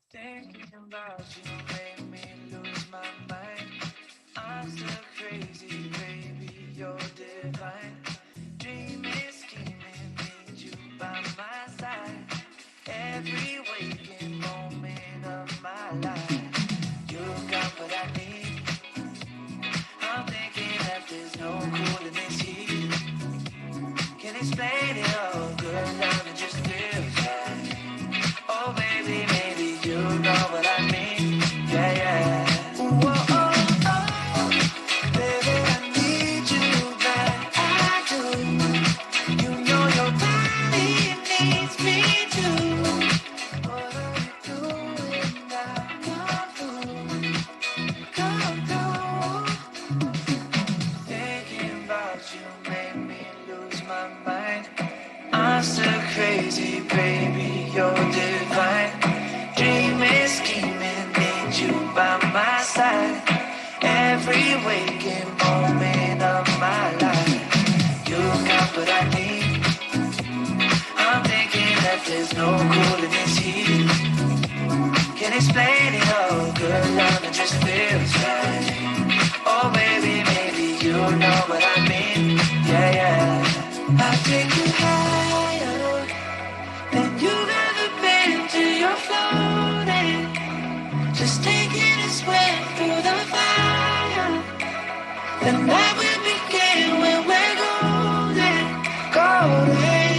Thinking about you made me lose my mind. I'm still crazy, baby, you're divine. Dreaming, scheming, need you by my side. Every waking moment of my life. You got what I need. I'm thinking that there's no cool in this heat. Can't explain it all, good love, it just feels right. Oh baby, maybe you know what I mean. Yeah, yeah. Whoa, oh, oh. Baby, I need you back. I do. You know your body needs me too. What are you doing now? Come through, come through. Thinking about you made me lose my mind. I'm still crazy, baby, you're divine. Dreaming, scheming, need you by my side. Every waking moment of my life. You got what I need. I'm thinking that there's no cool in this heat. Can't explain it all, good love, it just feels right. Oh baby, maybe you know what I mean. Yeah, yeah. I'll take you higher than you've ever been till you're floating. Just taking a swim through the fire. The night will begin when we're golden, golden.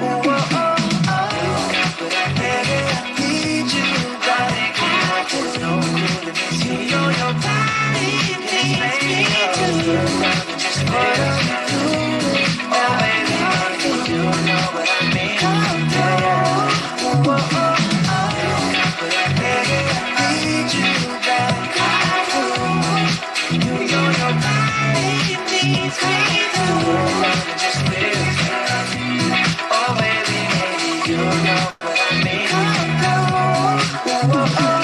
Oh, oh, oh, oh. But I never need you back. I just know good in this heat. You know your body needs me too. Just what I'm doing. Oh, baby, baby, you know what I mean. Yeah, yeah. Oh, oh, oh. But I never need you back. I do. You know your body needs me too. Just feels right. Oh baby, baby, you know what I mean. Oh, oh, oh.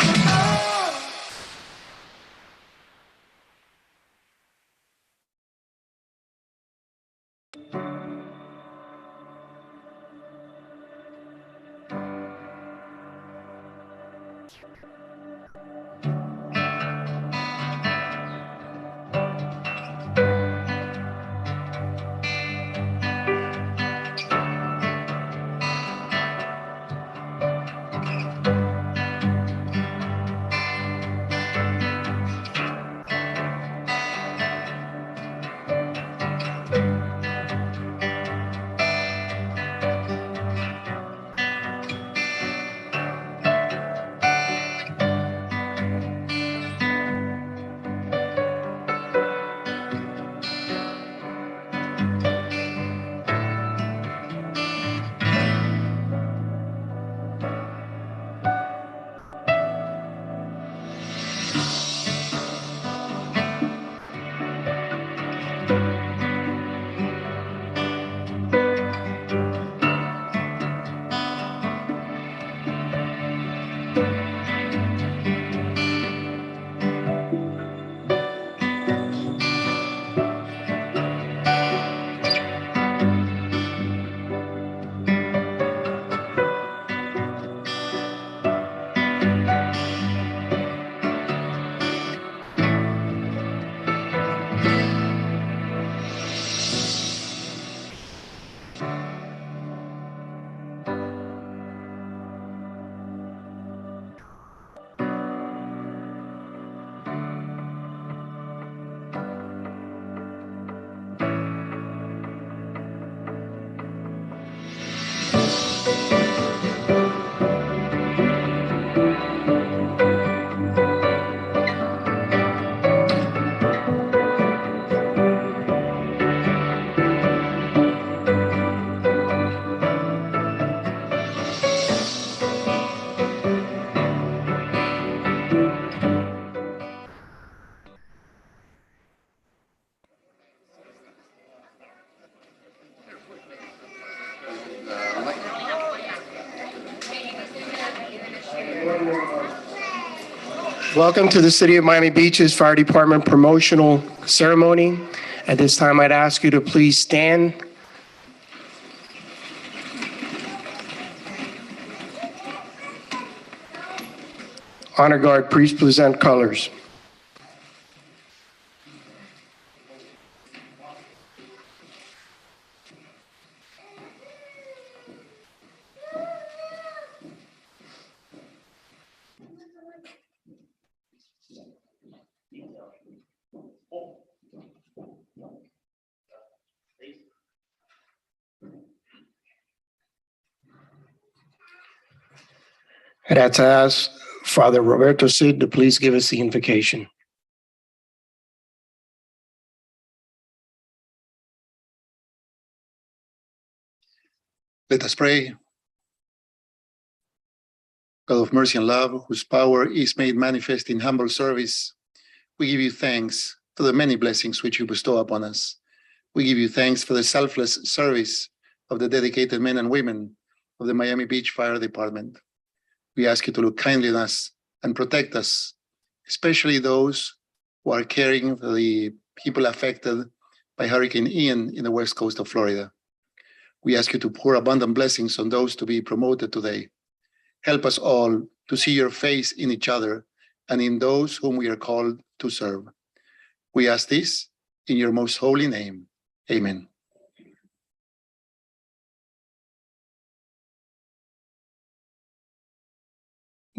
Welcome to the City of Miami Beach's Fire Department promotional ceremony. At this time, I'd ask you to please stand. Honor Guard, please present colors. And that's asked Father Roberto Cid to please give us the invocation. Let us pray. God of mercy and love, whose power is made manifest in humble service, we give you thanks for the many blessings which you bestow upon us. We give you thanks for the selfless service of the dedicated men and women of the Miami Beach Fire Department. We ask you to look kindly on us and protect us, especially those who are caring for the people affected by Hurricane Ian in the west coast of Florida. We ask you to pour abundant blessings on those to be promoted today. Help us all to see your face in each other and in those whom we are called to serve. We ask this in your most holy name. Amen.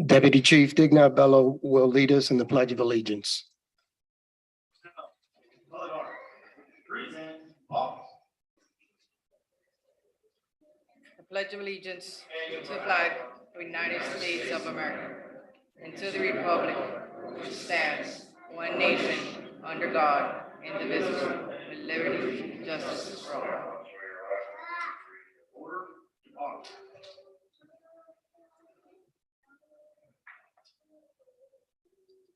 Deputy Chief Digna Bello will lead us in the Pledge of Allegiance. I pledge allegiance to the flag of the United States of America and to the republic which stands one nation under God, indivisible, with liberty and justice for all.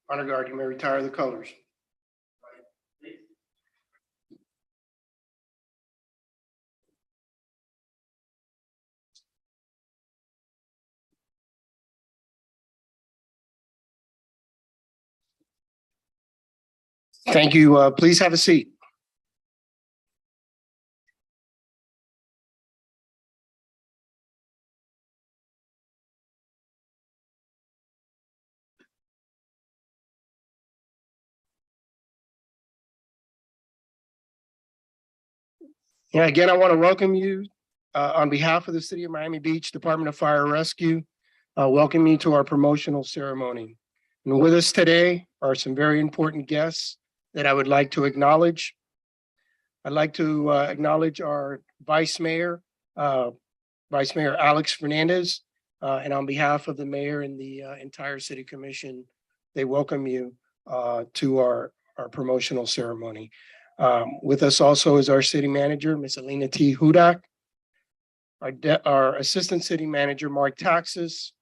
Honor Guard, you may retire the colors. Thank you. Please have a seat. Yeah, again, I want to welcome you on behalf of the City of Miami Beach Department of Fire and Rescue. Welcome you to our promotional ceremony. And with us today are some very important guests that I would like to acknowledge. I'd like to acknowledge our Vice Mayor Alex Fernandez, and on behalf of the mayor and the entire City Commission, they welcome you to our promotional ceremony. With us also is our city manager, Ms. Alina T. Hudak, our assistant city manager, Mark Taxis.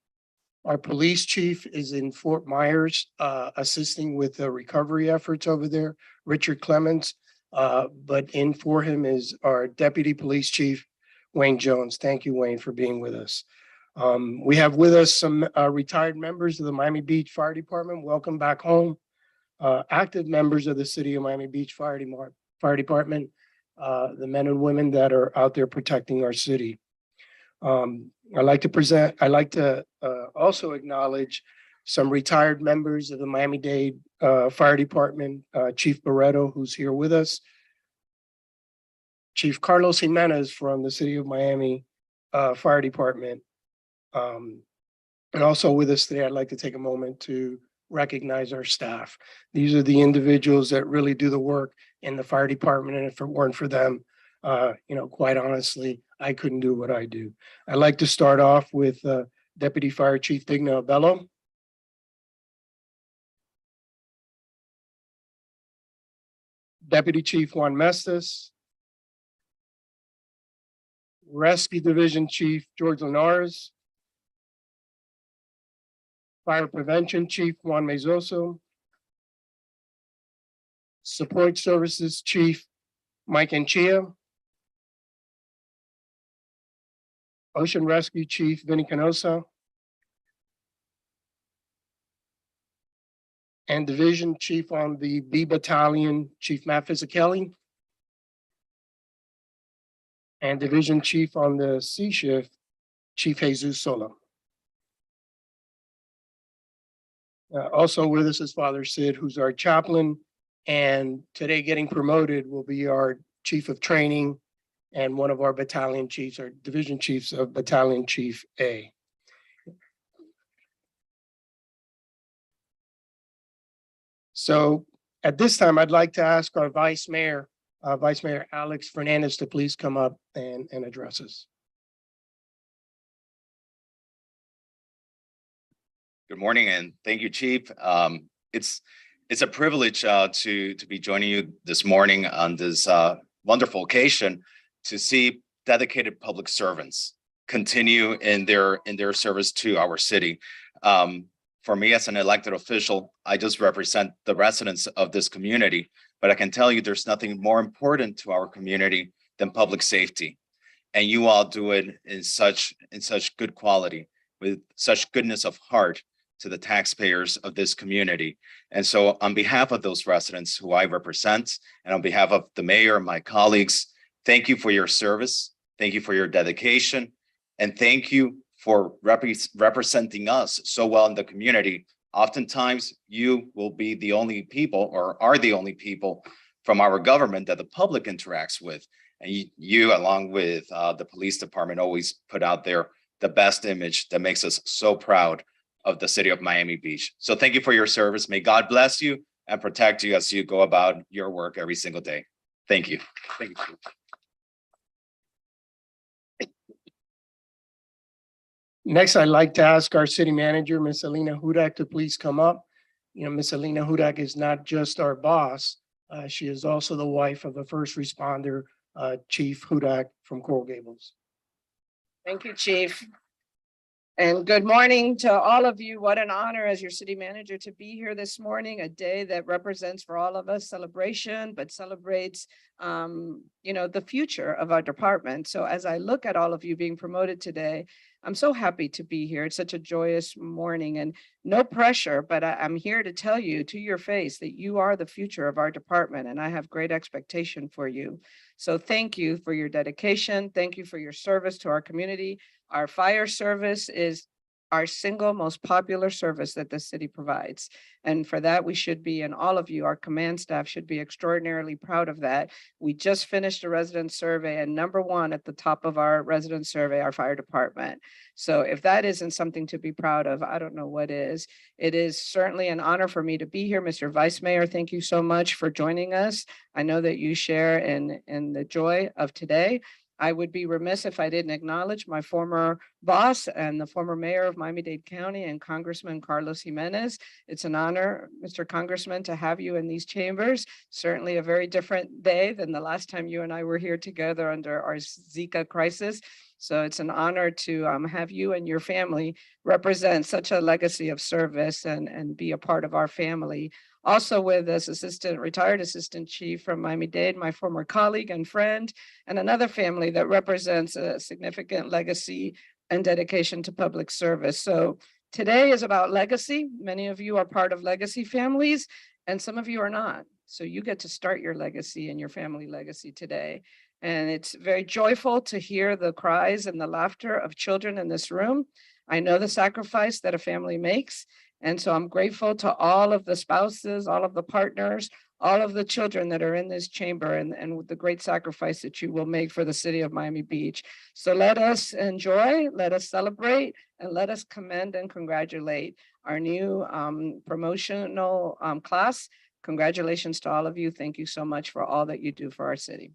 Our police chief is in Fort Myers, assisting with the recovery efforts over there, Richard Clemens. But in for him is our deputy police chief, Wayne Jones. Thank you, Wayne, for being with us. We have with us some retired members of the Miami Beach Fire Department. Welcome back home. Active members of the City of Miami Beach Fire Department, the men and women that are out there protecting our city. I'd like to also acknowledge some retired members of the Miami-Dade Fire Department, Chief Barretto, who's here with us, Chief Carlos Jimenez from the City of Miami Fire Department. And also with us today, I'd like to take a moment to recognize our staff. These are the individuals that really do the work in the fire department, and if it weren't for them, quite honestly, I couldn't do what I do. I'd like to start off with Deputy Fire Chief Digna Bello. Deputy Chief Juan Mestas. Rescue Division Chief George Linares. Fire Prevention Chief Juan Mezoso. Support Services Chief Mike Anchia. Ocean Rescue Chief Vinny Canosa. And Division Chief on the B Battalion, Chief Matt Fisichella. And Division Chief on the C Shift, Chief Jesus Sola. Also with us is Father Sid, who's our chaplain, and today getting promoted will be our chief of training and one of our battalion chiefs, our division chiefs of Battalion Chief A. So at this time, I'd like to ask our Vice Mayor Alex Fernandez, to please come up and address us. Good morning, and thank you, Chief. It's a privilege to be joining you this morning on this wonderful occasion to see dedicated public servants continue in their service to our city. For me, as an elected official, I just represent the residents of this community, but I can tell you there's nothing more important to our community than public safety. And you all do it in such good quality, with such goodness of heart to the taxpayers of this community. And so on behalf of those residents who I represent, and on behalf of the mayor and my colleagues, thank you for your service. Thank you for your dedication. And thank you for representing us so well in the community. Oftentimes, you will be the only people, or are the only people from our government that the public interacts with. And you along with the police department, always put out there the best image that makes us so proud of the city of Miami Beach. So thank you for your service. May God bless you and protect you as you go about your work every single day. Thank you. Thank you. Next, I'd like to ask our city manager, Ms. Alina Hudak, to please come up. You know, Ms. Alina Hudak is not just our boss. She is also the wife of a first responder, Chief Hudak from Coral Gables. Thank you, Chief. And good morning to all of you. What an honor as your city manager to be here this morning, a day that represents for all of us celebration, but celebrates, the future of our department. So as I look at all of you being promoted today, I'm so happy to be here. It's such a joyous morning and no pressure, but I'm here to tell you to your face that you are the future of our department, and I have great expectation for you. So thank you for your dedication. Thank you for your service to our community. Our fire service is our single most popular service that the city provides. And for that, we should be, and all of you, our command staff should be extraordinarily proud of that. We just finished a resident survey, and #1 at the top of our resident survey, our fire department. So if that isn't something to be proud of, I don't know what is. It is certainly an honor for me to be here. Mr. Vice Mayor, thank you so much for joining us. I know that you share in the joy of today. I would be remiss if I didn't acknowledge my former boss and the former mayor of Miami-Dade County and Congressman Carlos Jimenez. It's an honor, Mr. Congressman, to have you in these chambers. Certainly a very different day than the last time you and I were here together under our Zika crisis. So it's an honor to have you and your family represent such a legacy of service and be a part of our family. Also with us, retired assistant chief from Miami-Dade, my former colleague and friend, and another family that represents a significant legacy and dedication to public service. So today is about legacy. Many of you are part of legacy families, and some of you are not. So you get to start your legacy and your family legacy today. And it's very joyful to hear the cries and the laughter of children in this room. I know the sacrifice that a family makes. And so I'm grateful to all of the spouses, all of the partners, all of the children that are in this chamber and the great sacrifice that you will make for the city of Miami Beach. So let us enjoy, let us celebrate, and let us commend and congratulate our new promotional class. Congratulations to all of you. Thank you so much for all that you do for our city.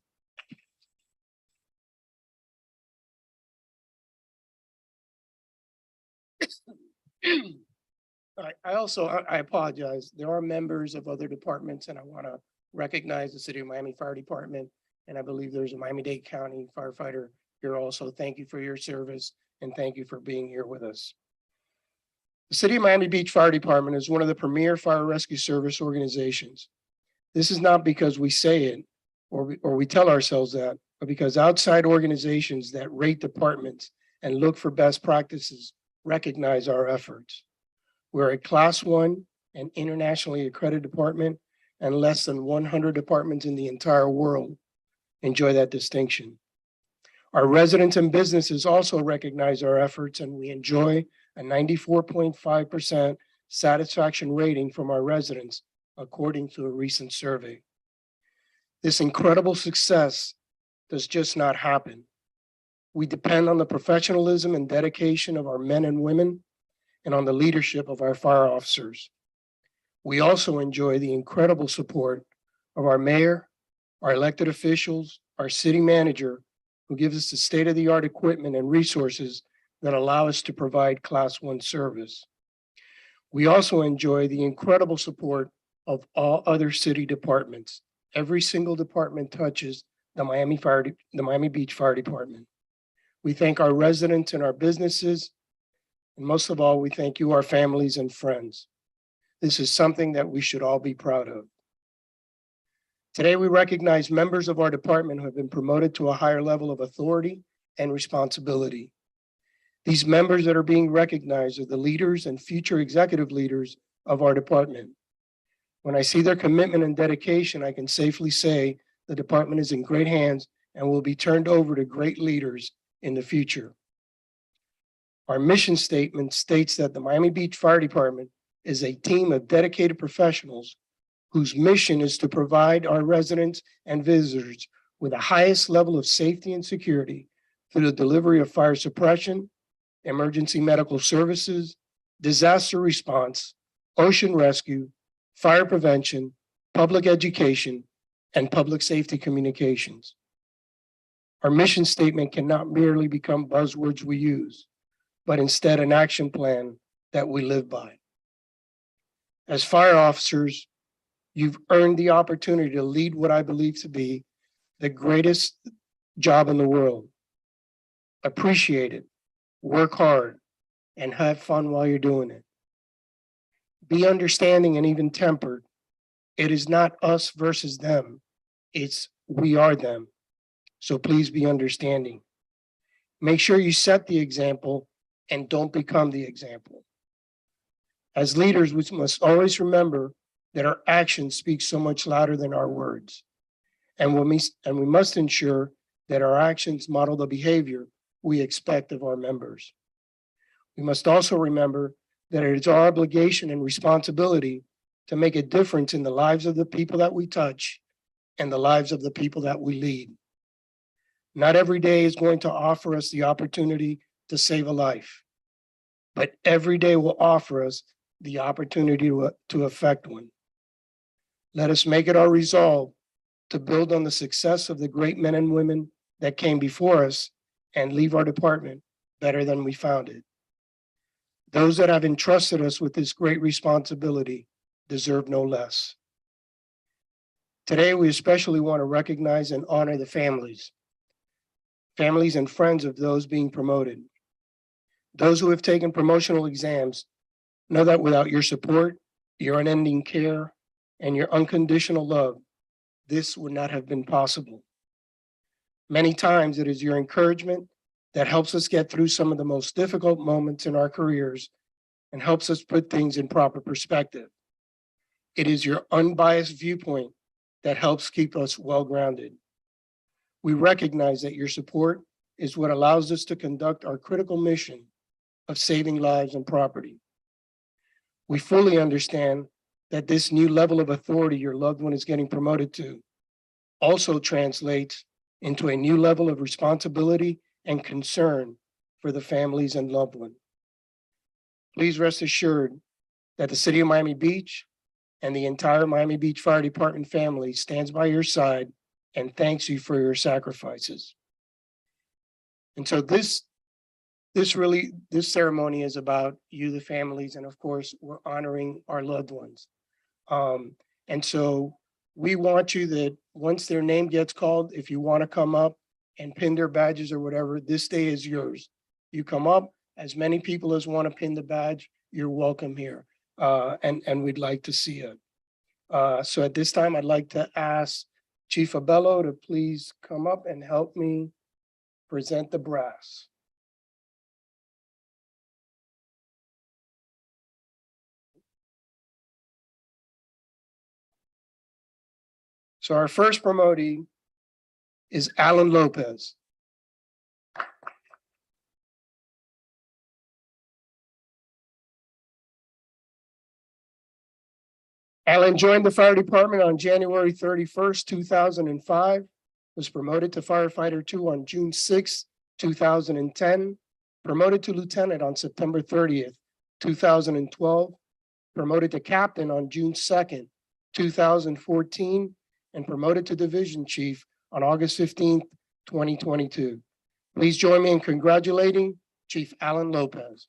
I apologize. There are members of other departments, and I want to recognize the City of Miami Fire Department. And I believe there's a Miami-Dade County firefighter here also. Thank you for your service, and thank you for being here with us. The City of Miami Beach Fire Department is one of the premier fire rescue service organizations. This is not because we say it or we tell ourselves that, but because outside organizations that rate departments and look for best practices recognize our efforts. We're a Class 1 and internationally accredited department, and less than 100 departments in the entire world enjoy that distinction. Our residents and businesses also recognize our efforts, and we enjoy a 94.5% satisfaction rating from our residents, according to a recent survey. This incredible success does just not happen. We depend on the professionalism and dedication of our men and women and on the leadership of our fire officers. We also enjoy the incredible support of our mayor, our elected officials, our city manager, who gives us the state-of-the-art equipment and resources that allow us to provide Class 1 service. We also enjoy the incredible support of all other city departments. Every single department touches the Miami Beach Fire Department. We thank our residents and our businesses, and most of all, we thank you, our families and friends. This is something that we should all be proud of. Today, we recognize members of our department who have been promoted to a higher level of authority and responsibility. These members that are being recognized are the leaders and future executive leaders of our department. When I see their commitment and dedication, I can safely say the department is in great hands and will be turned over to great leaders in the future. Our mission statement states that the Miami Beach Fire Department is a team of dedicated professionals whose mission is to provide our residents and visitors with the highest level of safety and security through the delivery of fire suppression, emergency medical services, disaster response, ocean rescue, fire prevention, public education, and public safety communications. Our mission statement cannot merely become buzzwords we use, but instead an action plan that we live by. As fire officers, you've earned the opportunity to lead what I believe to be the greatest job in the world. Appreciate it, work hard, and have fun while you're doing it. Be understanding and even tempered. It is not us versus them. It's we are them. So please be understanding. Make sure you set the example and don't become the example. As leaders, we must always remember that our actions speak so much louder than our words. And we must ensure that our actions model the behavior we expect of our members. We must also remember that it is our obligation and responsibility to make a difference in the lives of the people that we touch and the lives of the people that we lead. Not every day is going to offer us the opportunity to save a life, but every day will offer us the opportunity to affect one. Let us make it our resolve to build on the success of the great men and women that came before us and leave our department better than we found it. Those that have entrusted us with this great responsibility deserve no less. Today, we especially want to recognize and honor the families and friends of those being promoted. Those who have taken promotional exams know that without your support, your unending care, and your unconditional love, this would not have been possible. Many times it is your encouragement that helps us get through some of the most difficult moments in our careers and helps us put things in proper perspective. It is your unbiased viewpoint that helps keep us well-grounded. We recognize that your support is what allows us to conduct our critical mission of saving lives and property. We fully understand that this new level of authority your loved one is getting promoted to also translates into a new level of responsibility and concern for the families and loved ones. Please rest assured that the City of Miami Beach and the entire Miami Beach Fire Department family stands by your side and thanks you for your sacrifices. And so this ceremony is about you, the families, and of course, we're honoring our loved ones. And so we want you that once their name gets called, if you want to come up and pin their badges or whatever, this day is yours. You come up, as many people as want to pin the badge, you're welcome here. And we'd like to see it. So at this time, I'd like to ask Chief Abello to please come up and help me present the brass. So our first promotee is Alan Lopez. Alan joined the fire department on January 31st, 2005, was promoted to firefighter 2 on June 6, 2010, promoted to lieutenant on September 30th, 2012, promoted to captain on June 2nd, 2014, and promoted to division chief on August 15th, 2022. Please join me in congratulating Chief Alan Lopez.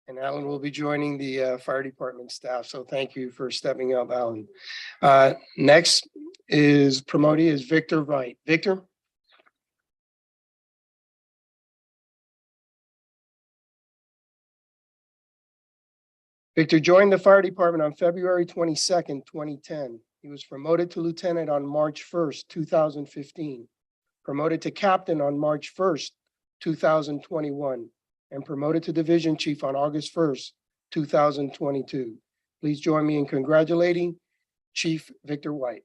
And Alan will be joining the fire department staff. So thank you for stepping up, Alan. Next is promotee is Victor Wright. Victor? Victor joined the fire department on February 22nd, 2010. He was promoted to lieutenant on March 1st, 2015, promoted to captain on March 1st, 2021, and promoted to division chief on August 1st, 2022. Please join me in congratulating Chief Victor White.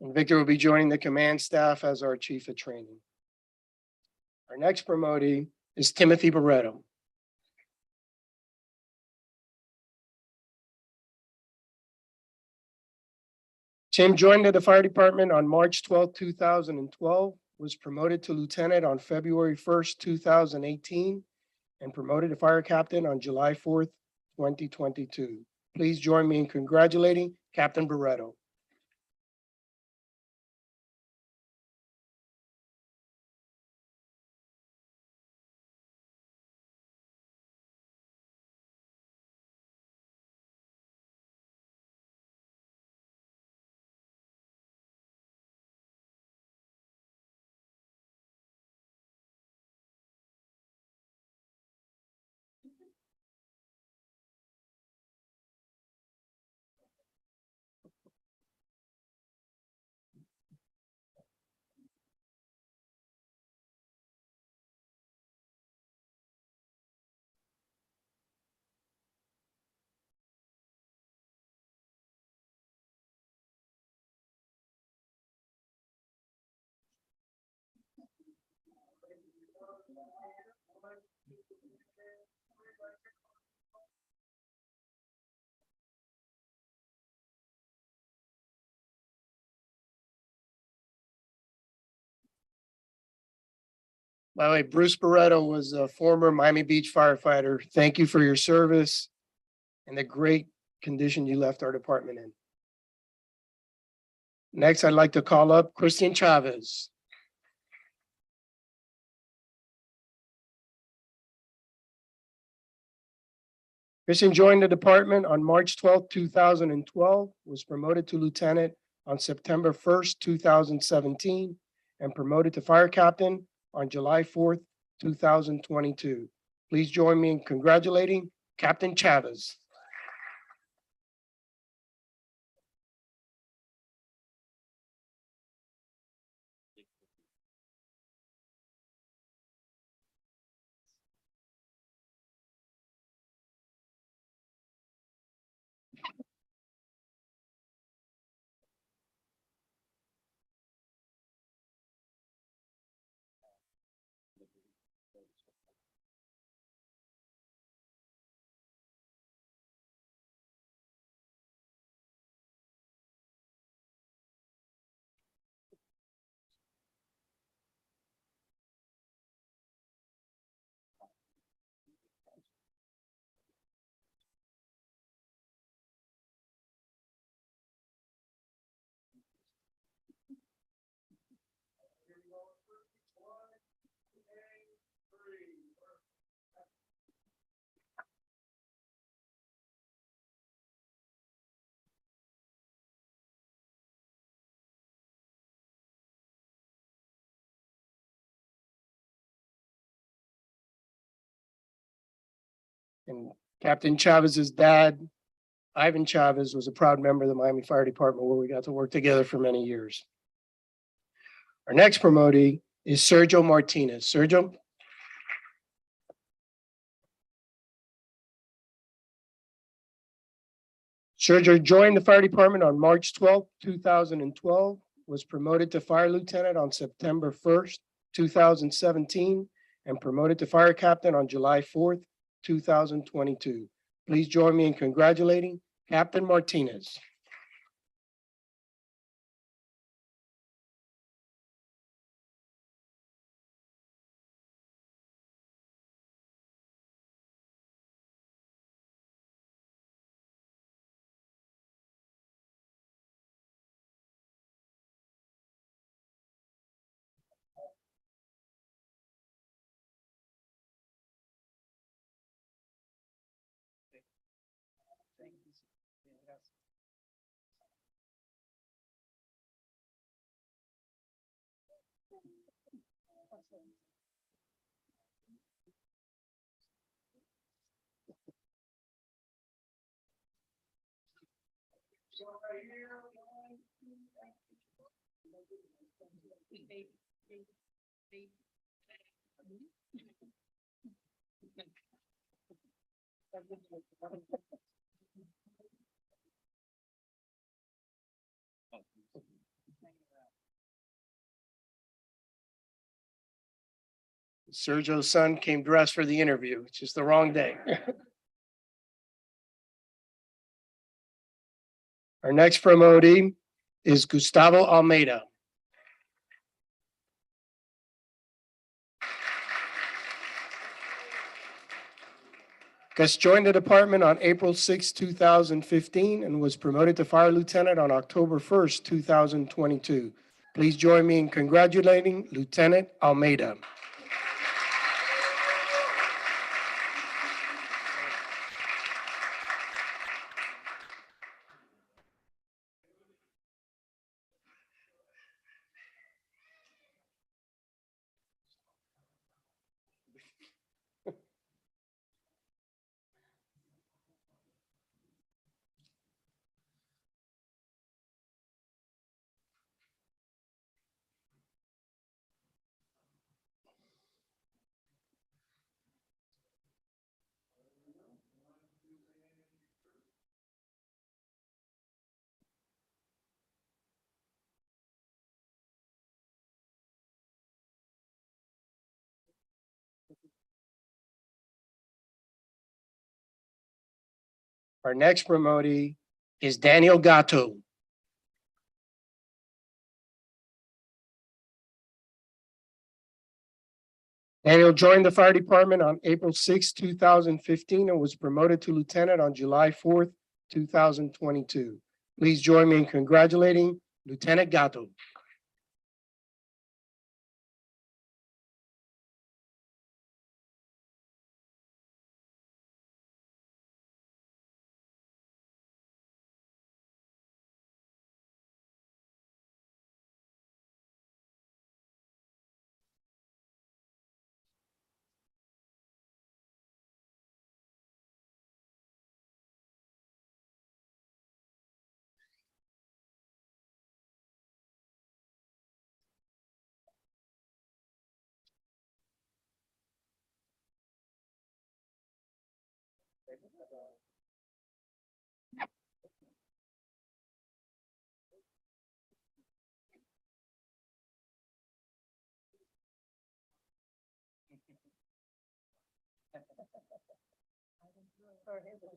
And Victor will be joining the command staff as our chief of training. Our next promotee is Timothy Barretto. Tim joined the fire department on March 12, 2012, was promoted to lieutenant on February 1st, 2018, and promoted to fire captain on July 4th, 2022. Please join me in congratulating Captain Baretto. By the way, Bruce Barreto was a former Miami Beach firefighter. Thank you for your service and the great condition you left our department in. Next, I'd like to call up Christian Chavez. Christian joined the department on March 12th, 2012, was promoted to lieutenant on September 1st, 2017, and promoted to fire captain on July 4th, 2022. Please join me in congratulating Captain Chavez. And Captain Chavez's dad, Ivan Chavez, was a proud member of the Miami Fire Department where we got to work together for many years. Our next promotee is Sergio Martinez. Sergio? Sergio joined the fire department on March 12th, 2012, was promoted to fire lieutenant on September 1st, 2017, and promoted to fire captain on July 4th, 2022. Please join me in congratulating Captain Martinez. Sergio's son came dressed for the interview. It's just the wrong day. Our next promotee is Gustavo Almeyda. Gus joined the department on April 6, 2015, and was promoted to fire lieutenant on October 1st, 2022. Please join me in congratulating Lieutenant Almeyda. Our next promotee is Daniel Gato. Daniel joined the fire department on April 6, 2015, and was promoted to lieutenant on July 4th, 2022. Please join me in congratulating Lieutenant Gato. Good, good.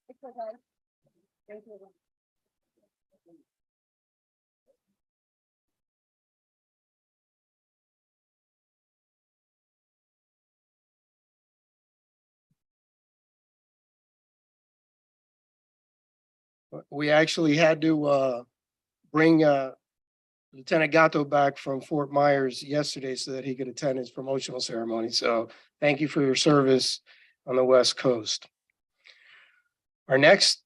It's okay. Thank you. We actually had to bring Lieutenant Gato back from Fort Myers yesterday so that he could attend his promotional ceremony. So thank you for your service on the West Coast. Our next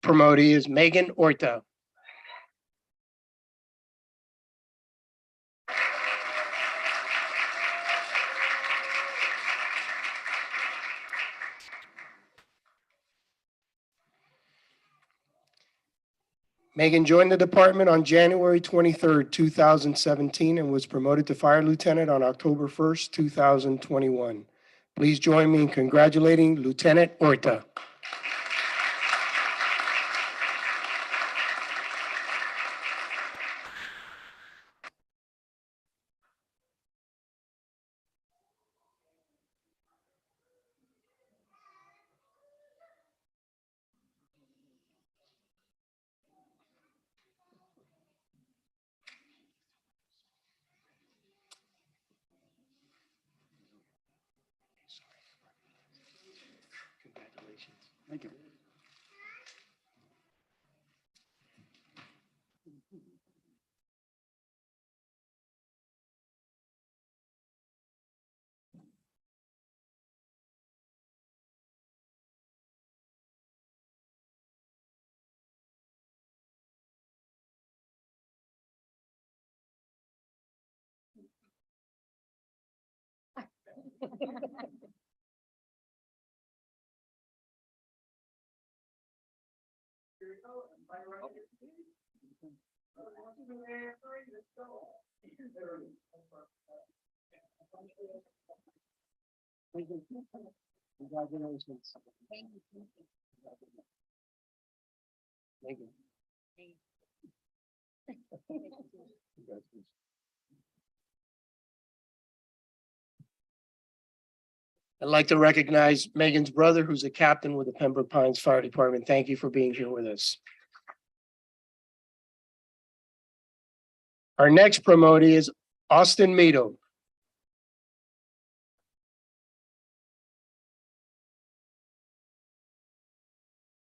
promotee is Megan Orto. Megan joined the department on January 23rd, 2017, and was promoted to fire lieutenant on October 1st, 2021. Please join me in congratulating Lieutenant Orta. Congratulations. Thank you. Congratulations. Thank you. I'd like to recognize Megan's brother, who's a captain with the Pembroke Pines Fire Department. Thank you for being here with us. Our next promotee is Austin Miro.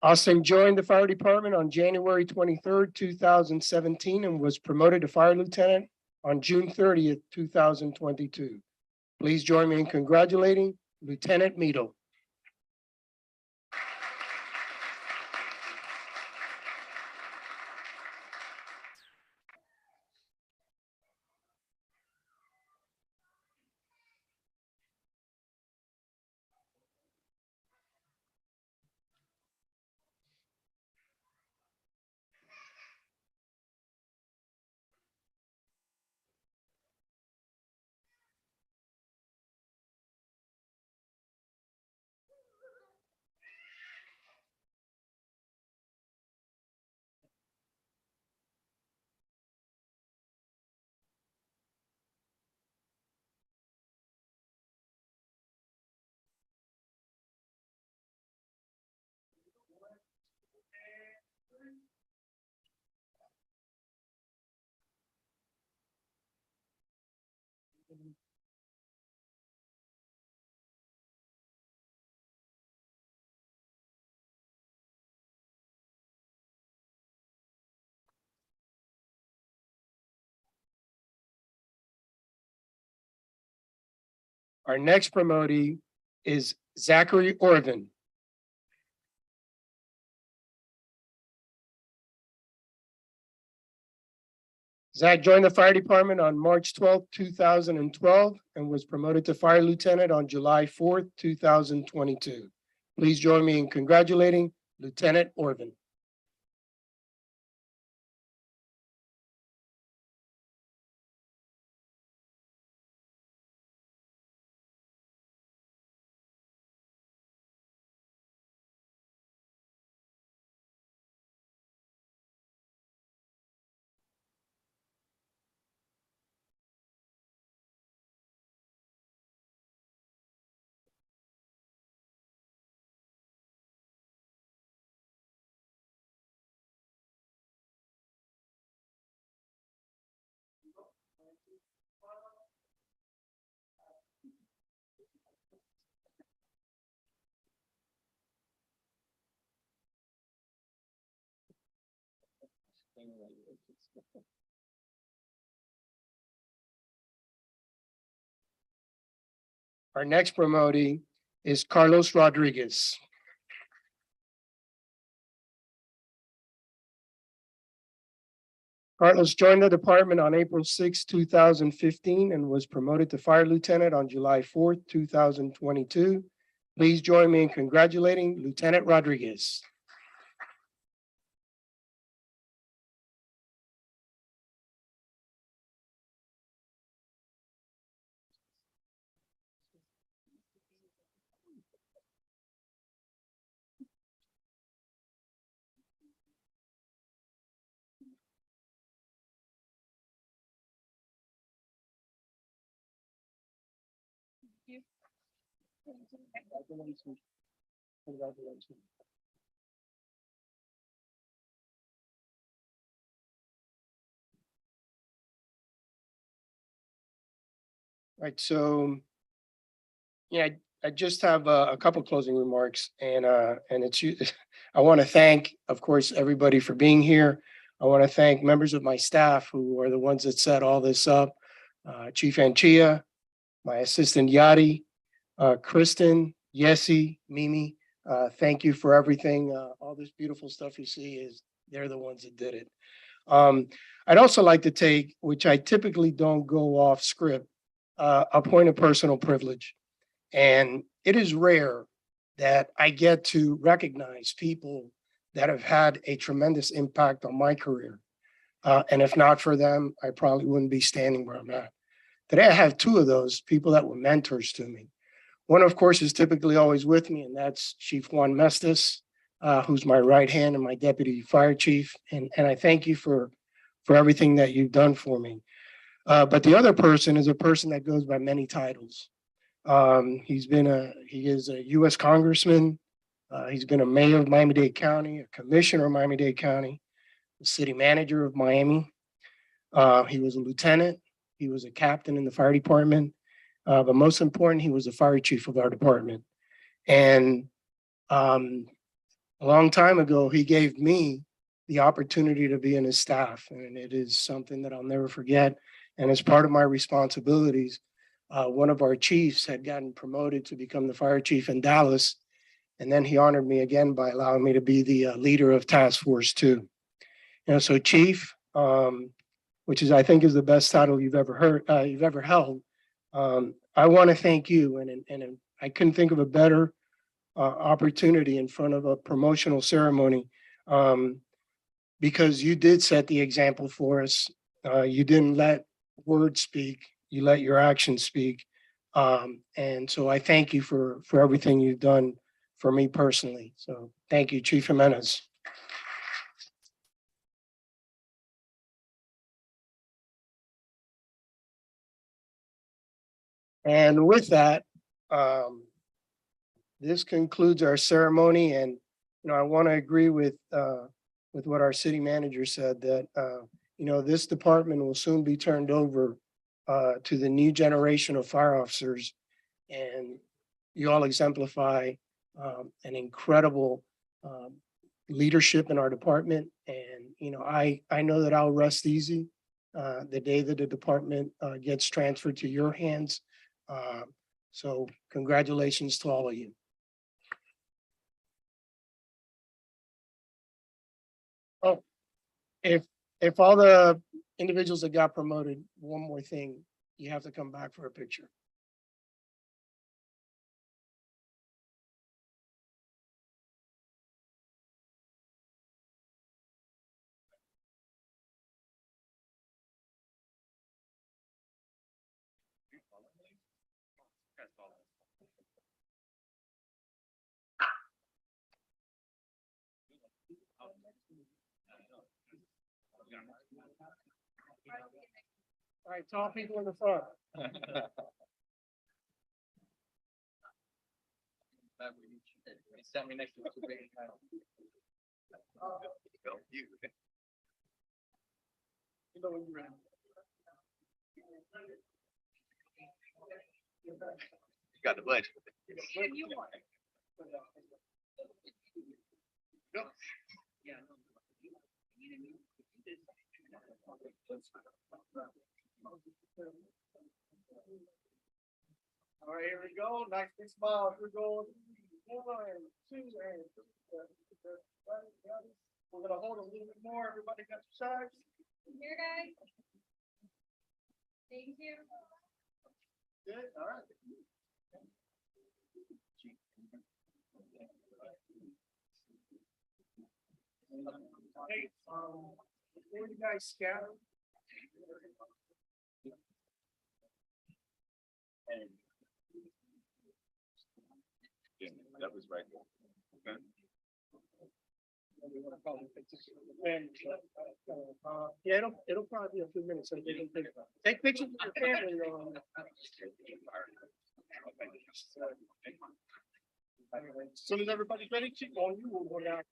Austin joined the fire department on January 23rd, 2017, and was promoted to fire lieutenant on June 30th, 2022. Please join me in congratulating Lieutenant Meadow. Our next promotee is Zachary Orvin. Zach joined the fire department on March 12th, 2012, and was promoted to fire lieutenant on July 4th, 2022. Please join me in congratulating Lieutenant Orvin. Our next promotee is Carlos Rodriguez. Carlos joined the department on April 6, 2015, and was promoted to fire lieutenant on July 4th, 2022. Please join me in congratulating Lieutenant Rodriguez. Congratulations. Congratulations. Right, so, yeah, I just have a couple closing remarks, and it's I want to thank, of course, everybody for being here. I want to thank members of my staff who are the ones that set all this up. Chief Anchia, my assistant Yadi, Kristen, Yessie, Mimi. Thank you for everything. All this beautiful stuff you see is they're the ones that did it. I'd also like to take, which I typically don't go off script, a point of personal privilege. And it is rare that I get to recognize people that have had a tremendous impact on my career. And if not for them, I probably wouldn't be standing where I'm at. Today, I have two of those people that were mentors to me. One, of course, is typically always with me, and that's Chief Juan Mestis, who's my right hand and my deputy fire chief. And I thank you for everything that you've done for me. But the other person is a person that goes by many titles. He is a U.S. congressman. He's been a mayor of Miami-Dade County, a commissioner of Miami-Dade County, the city manager of Miami. He was a lieutenant. He was a captain in the fire department. But most important, he was the fire chief of our department. And a long time ago, he gave me the opportunity to be in his staff. And it is something that I'll never forget. And as part of my responsibilities, one of our chiefs had gotten promoted to become the fire chief in Dallas. And then he honored me again by allowing me to be the leader of Task Force 2. So chief, which is, I think, is the best title you've ever held. I want to thank you, and I couldn't think of a better opportunity in front of a promotional ceremony, because you did set the example for us. You didn't let words speak, you let your actions speak. And so I thank you for everything you've done for me personally. So thank you, Chief Jimenez. And with that, this concludes our ceremony. And I want to agree with what our city manager said, that this department will soon be turned over to the new generation of fire officers, and you all exemplify an incredible leadership in our department. And I know that I'll rest easy the day that the department gets transferred to your hands. So congratulations to all of you. Oh, if all the individuals that got promoted, one more thing, you have to come back for a picture. All right, tall people in the front. You got the pledge. All right, here we go. Nice big smile. We're going 1, 2, and 3. We're gonna hold a little bit more. Everybody got your sides? Here, guys. Thank you. Good, all right. Hey, before you guys scatter. That was right. Yeah, it'll probably be a few minutes. Take pictures with your family. As soon as everybody's ready, on you, we'll go down.